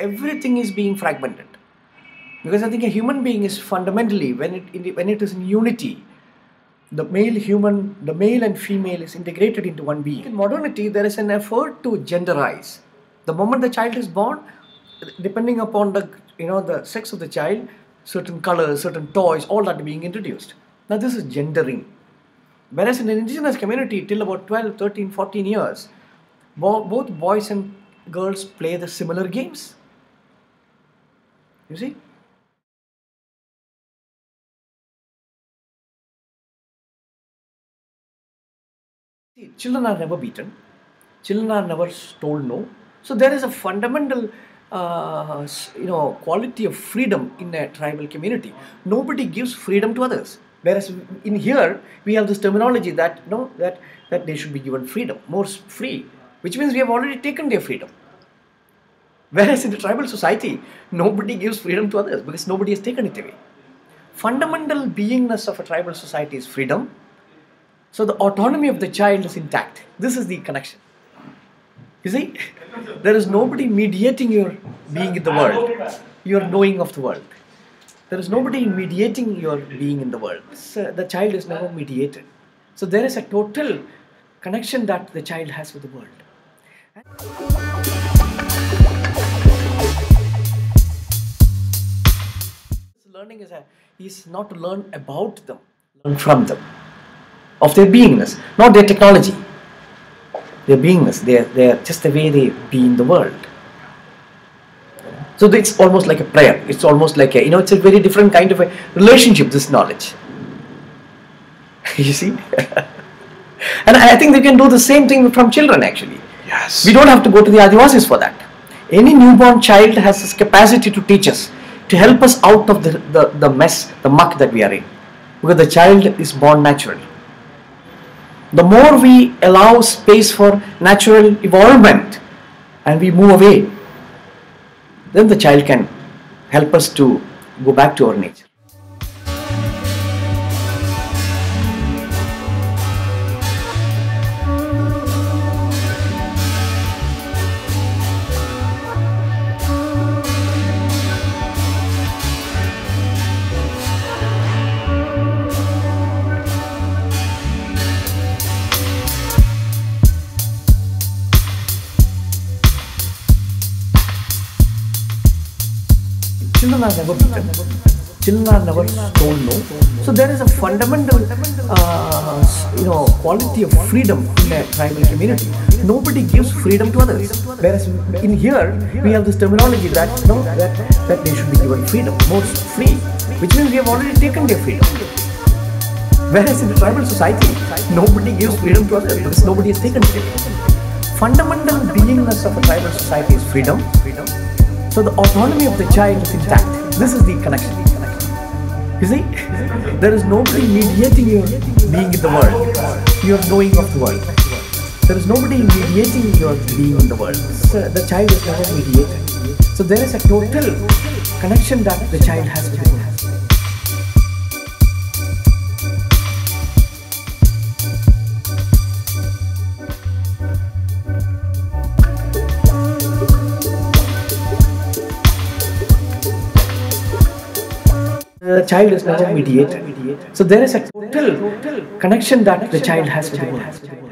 everything is being fragmented. Because I think a human being is fundamentally, when it is in unity, the male and female is integrated into one being. In modernity, there is an effort to genderize. The moment the child is born, depending upon the sex of the child, certain colors, certain toys, all that being introduced. Now this is gendering. Whereas in the indigenous community, till about 12, 13, 14 years, both boys and girls play the similar games. You see? Children are never beaten. Children are never told no. So there is a fundamental quality of freedom in a tribal community. Nobody gives freedom to others. Whereas in here, we have this terminology that they should be given freedom, more free, which means we have already taken their freedom. Whereas in the tribal society, nobody gives freedom to others because nobody has taken it away. Fundamental beingness of a tribal society is freedom. So the autonomy of the child is intact. This is the connection. You see, there is nobody mediating your being in the world, your knowing of the world. There is nobody mediating your being in the world. So the child is never mediated. So there is a total connection that the child has with the world. Learning is not to learn about them, learn from them, of their beingness, not their technology. Their beingness, they're just the way they be in the world. So it's almost like a prayer. It's almost like it's a very different kind of a relationship, this knowledge. You see? And I think they can do the same thing from children actually. Yes. We don't have to go to the Adivasis for that. Any newborn child has this capacity to teach us, to help us out of the mess, the muck that we are in. Because the child is born natural. The more we allow space for natural evolvement and we move away, then the child can help us to go back to our nature. Children are never beaten. Children are never told no. So there is a fundamental, quality of freedom in a tribal community. Nobody gives freedom to others. Whereas in here, we have this terminology that they should be given freedom, more free, which means we have already taken their freedom. Whereas in the tribal society, nobody gives freedom to others because nobody has taken it away. Fundamental beingness of a tribal society is freedom. So the autonomy of the child is intact. This is the connection. You see, there is nobody mediating your being in the world, your knowing of the world. There is nobody mediating your being in the world. So the child is never mediated. So there is a total connection that the child has with the world. The child is never mediated. So there is a total connection that the child has with the world.